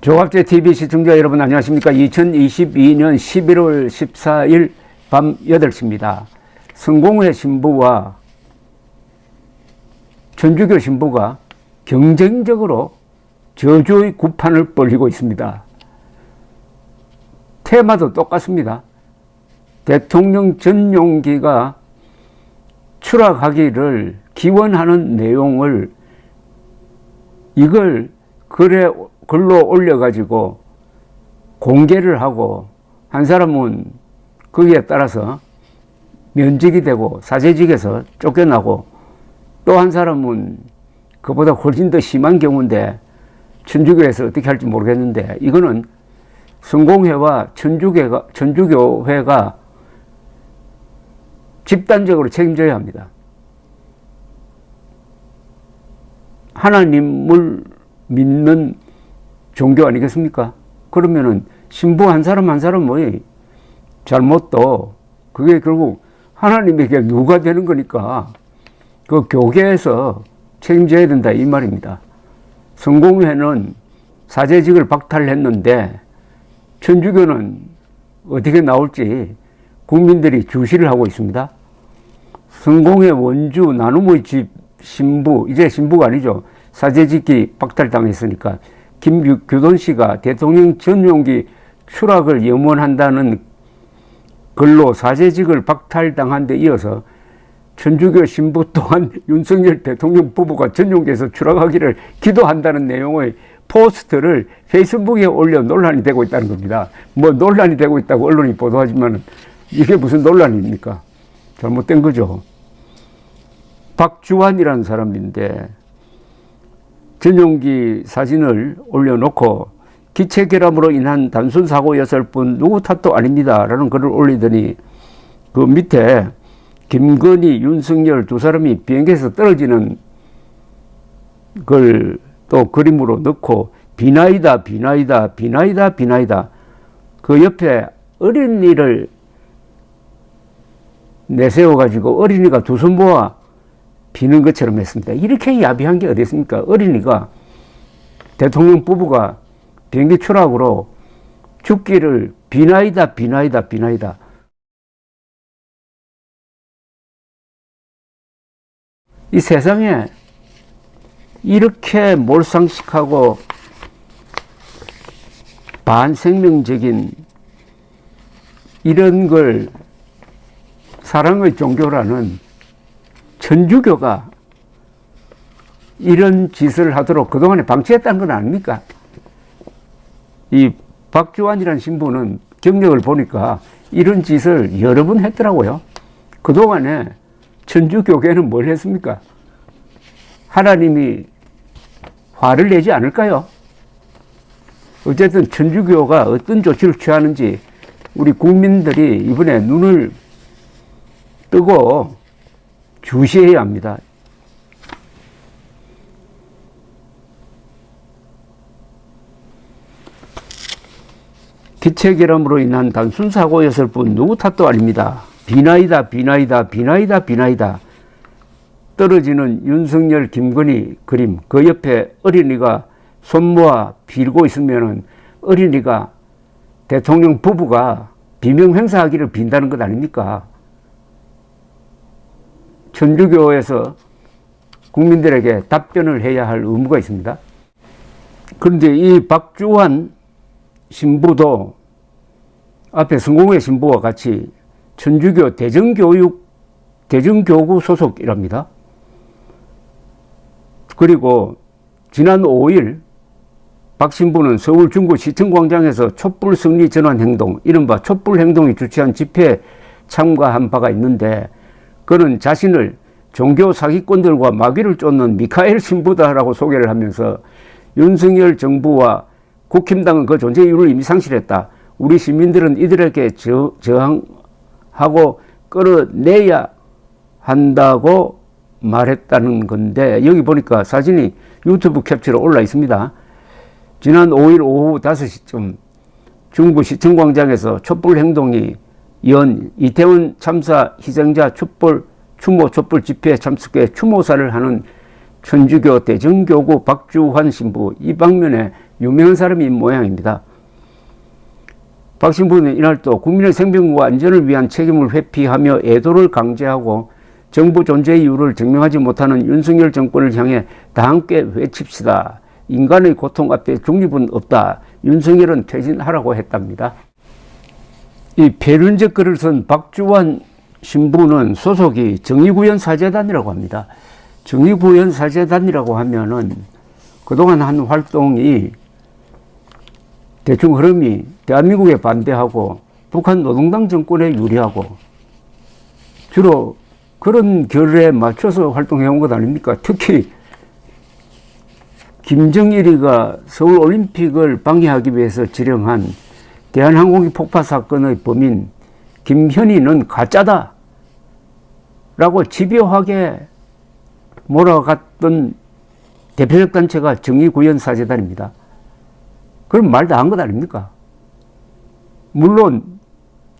조갑제 TV 시청자 여러분 안녕하십니까. 2022년 11월 14일 밤 8시입니다. 성공회 신부와 천주교 신부가 경쟁적으로 저주의 구판을 벌이고 있습니다. 테마도 똑같습니다. 대통령 전용기가 추락하기를 기원하는 내용을 이걸 글로 올려가지고 공개를 하고, 한 사람은 거기에 따라서 면직이 되고 사제직에서 쫓겨나고, 또 한 사람은 그보다 훨씬 더 심한 경우인데 천주교에서 어떻게 할지 모르겠는데, 이거는 성공회와 천주교회가 집단적으로 책임져야 합니다. 하나님을 믿는 종교 아니겠습니까? 그러면은 신부 한 사람 한 사람의 잘못도 그게 결국 하나님에게 누가 되는 거니까 그 교계에서 책임져야 된다 이 말입니다. 성공회는 사제직을 박탈했는데 천주교는 어떻게 나올지 국민들이 주시를 하고 있습니다. 성공회 원주 나눔의 집 신부, 이제 신부가 아니죠. 사제직이 박탈당했으니까 김규돈 씨가 대통령 전용기 추락을 염원한다는 글로 사제직을 박탈당한 데 이어서 천주교 신부 또한 윤석열 대통령 부부가 전용기에서 추락하기를 기도한다는 내용의 포스트를 페이스북에 올려 논란이 되고 있다는 겁니다. 뭐 논란이 되고 있다고 언론이 보도하지만 이게 무슨 논란입니까? 잘못된 거죠. 박주환이라는 사람인데 전용기 사진을 올려놓고 기체 결함으로 인한 단순 사고였을 뿐 누구 탓도 아닙니다 라는 글을 올리더니 그 밑에 김건희, 윤석열 두 사람이 비행기에서 떨어지는 걸 또 그림으로 넣고 비나이다 비나이다 비나이다 비나이다, 그 옆에 어린이를 내세워 가지고 어린이가 두 손 모아 비는 것처럼 했습니다. 이렇게 야비한 게 어디 있습니까? 어린이가 대통령 부부가 비행기 추락으로 죽기를 비나이다 비나이다 비나이다. 이 세상에 이렇게 몰상식하고 반생명적인 이런 걸 사랑의 종교라는 천주교가 이런 짓을 하도록 그동안에 방치했다는 건 아닙니까? 이 박주환이라는 신부는 경력을 보니까 이런 짓을 여러 번 했더라고요. 그동안에 천주교계는 뭘 했습니까? 하나님이 화를 내지 않을까요? 어쨌든 천주교가 어떤 조치를 취하는지 우리 국민들이 이번에 눈을 뜨고 주시해야 합니다. 기체 결함으로 인한 단순 사고였을 뿐 누구 탓도 아닙니다. 비나이다 비나이다 비나이다 비나이다. 떨어지는 윤석열 김건희 그림, 그 옆에 어린이가 손 모아 빌고 있으면은 어린이가 대통령 부부가 비명 행사하기를 빈다는 것 아닙니까? 천주교에서 국민들에게 답변을 해야 할 의무가 있습니다. 그런데 이 박주환 신부도 앞에 성공회 신부와 같이 천주교 대전교구 소속이랍니다. 그리고 지난 5일 박 신부는 서울 중구 시청광장에서 촛불 승리 전환 행동, 이른바 촛불 행동이 주최한 집회에 참가한 바가 있는데, 그는 자신을 종교 사기꾼들과 마귀를 쫓는 미카엘 신부다라고 소개를 하면서 윤석열 정부와 국힘당은 그 존재 이유를 이미 상실했다. 우리 시민들은 이들에게 저항하고 끌어내야 한다고 말했다는 건데, 여기 보니까 사진이 유튜브 캡처로 올라 있습니다. 지난 5일 오후 5시쯤 중구 시청광장에서 촛불 행동이 연 이태원 참사 희생자 추모 촛불 집회에 참석해 추모사를 하는 천주교 대전교구 박주환 신부, 이 방면에 유명한 사람인 모양입니다. 박 신부는 이날 또 국민의 생명과 안전을 위한 책임을 회피하며 애도를 강제하고 정부 존재 이유를 증명하지 못하는 윤석열 정권을 향해 다 함께 외칩시다. 인간의 고통 앞에 중립은 없다. 윤석열은 퇴진하라고 했답니다. 이 폐륜적 글을 쓴 박주환 신부는 소속이 정의구현사재단이라고 합니다. 정의구현사재단이라고 하면은 그동안 한 활동이 대충 흐름이 대한민국에 반대하고 북한 노동당 정권에 유리하고 주로 그런 결에 맞춰서 활동해온 것 아닙니까? 특히 김정일이가 서울올림픽을 방해하기 위해서 지령한 대한항공기 폭파 사건의 범인 김현희는 가짜다 라고 집요하게 몰아갔던 대표적 단체가 정의구현사재단입니다. 그럼 말 다 한 것 아닙니까? 물론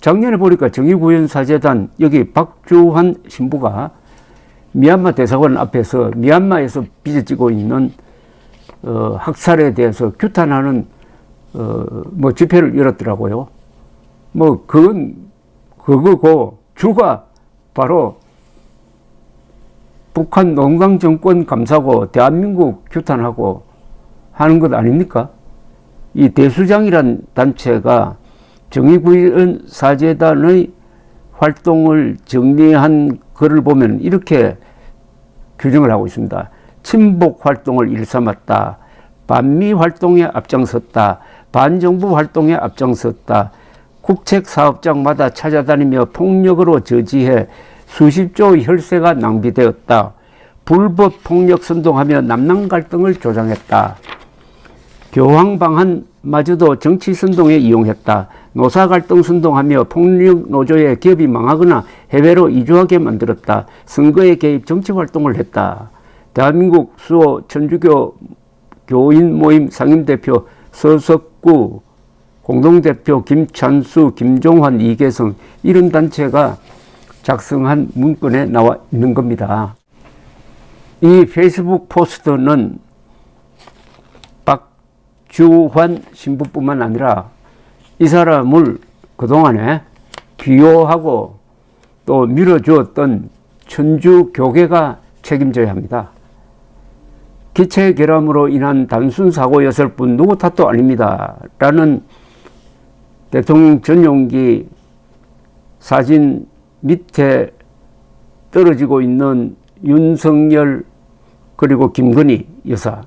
작년에 보니까 정의구현사재단 여기 박주환 신부가 미얀마 대사관 앞에서 미얀마에서 빚어지고 있는 학살에 대해서 규탄하는 뭐 집회를 열었더라고요. 뭐 그건 그거고 주가 바로 북한 농당 정권 감사고 대한민국 규탄하고 하는 것 아닙니까? 이 대수장이란 단체가 정의구현 사재단의 활동을 정리한 글을 보면 이렇게 규정을 하고 있습니다. 친북 활동을 일삼았다. 반미 활동에 앞장섰다. 반정부 활동에 앞장섰다. 국책 사업장마다 찾아다니며 폭력으로 저지해 수십조 혈세가 낭비되었다. 불법 폭력 선동하며 남남 갈등을 조장했다. 교황 방한마저도 정치 선동에 이용했다. 노사 갈등 선동하며 폭력 노조의 기업이 망하거나 해외로 이주하게 만들었다. 선거에 개입 정치 활동을 했다. 대한민국 수호 천주교 교인 모임 상임대표 서석구, 공동대표 김찬수, 김종환, 이계성 이런 단체가 작성한 문건에 나와 있는 겁니다. 이 페이스북 포스트는 박주환 신부뿐만 아니라 이 사람을 그동안에 비호하고 또 밀어주었던 천주교계가 책임져야 합니다. 기체 결함으로 인한 단순 사고였을 뿐 누구 탓도 아닙니다. 라는 대통령 전용기 사진 밑에 떨어지고 있는 윤석열 그리고 김건희 여사,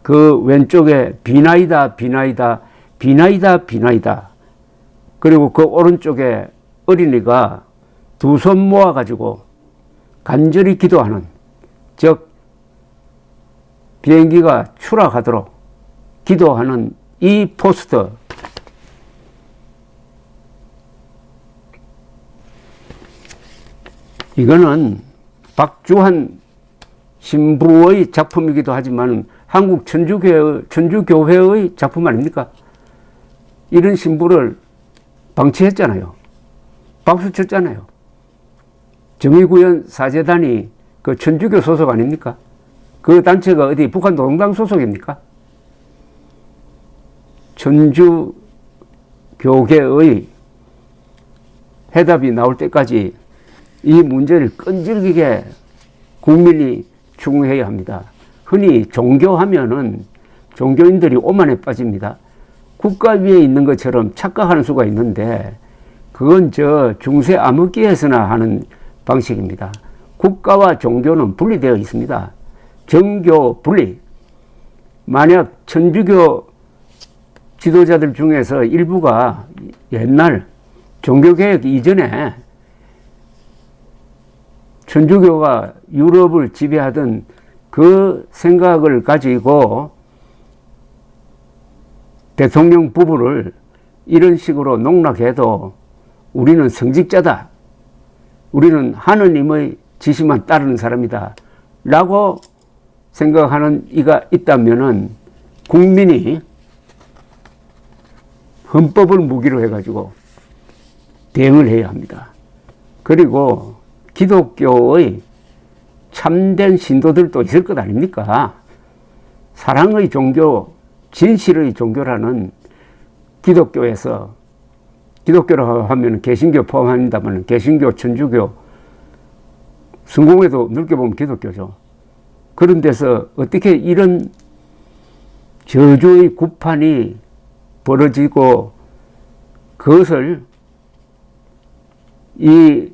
그 왼쪽에 비나이다 비나이다 비나이다 비나이다, 그리고 그 오른쪽에 어린이가 두 손 모아 가지고 간절히 기도하는, 즉 비행기가 추락하도록 기도하는 이 포스터, 이거는 박주환 신부의 작품이기도 하지만 한국 천주교회의 작품 아닙니까? 이런 신부를 방치했잖아요. 박수 쳤잖아요. 정의구현 사재단이 그 천주교 소속 아닙니까? 그 단체가 어디 북한 노동당 소속입니까? 천주교계의 해답이 나올 때까지 이 문제를 끈질기게 국민이 추궁해야 합니다. 흔히 종교하면은 종교인들이 오만에 빠집니다. 국가 위에 있는 것처럼 착각하는 수가 있는데 그건 저 중세 암흑기에서나 하는 방식입니다. 국가와 종교는 분리되어 있습니다. 정교 분리. 만약 천주교 지도자들 중에서 일부가 옛날 종교개혁 이전에 천주교가 유럽을 지배하던 그 생각을 가지고 대통령 부부를 이런 식으로 농락해도 우리는 성직자다, 우리는 하느님의 지시만 따르는 사람이다 라고 생각하는 이가 있다면은 국민이 헌법을 무기로 해가지고 대응을 해야 합니다. 그리고 기독교의 참된 신도들도 있을 것 아닙니까? 사랑의 종교, 진실의 종교라는 기독교에서, 기독교라고 하면 개신교 포함합니다만 개신교, 천주교, 성공회도 넓게 보면 기독교죠. 그런 데서 어떻게 이런 저주의 구판이 벌어지고 그것을 이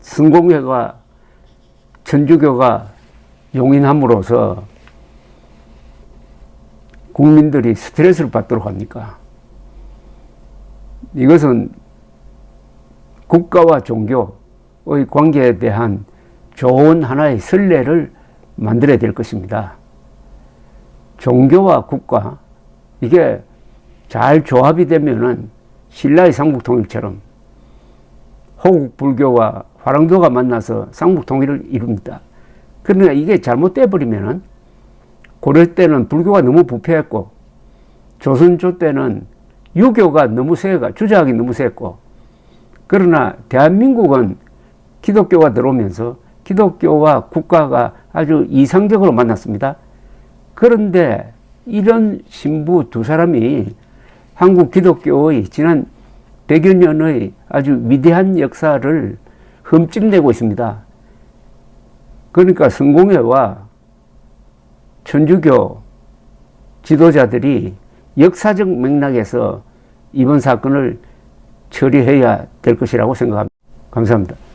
성공회가, 천주교가 용인함으로써 국민들이 스트레스를 받도록 합니까? 이것은 국가와 종교의 관계에 대한 좋은 하나의 선례를 만들어야 될 것입니다. 종교와 국가, 이게 잘 조합이 되면은 신라의 삼국통일처럼 호국 불교와 화랑도가 만나서 삼국통일을 이룹니다. 그러나 이게 잘못돼 버리면은, 고려 때는 불교가 너무 부패했고 조선조 때는 유교가 너무 세가, 주작이 너무 셌고, 그러나 대한민국은 기독교가 들어오면서 기독교와 국가가 아주 이상적으로 만났습니다. 그런데 이런 신부 두 사람이 한국 기독교의 지난 100여 년의 아주 위대한 역사를 흠집내고 있습니다. 그러니까 성공회와 천주교 지도자들이 역사적 맥락에서 이번 사건을 처리해야 될 것이라고 생각합니다. 감사합니다.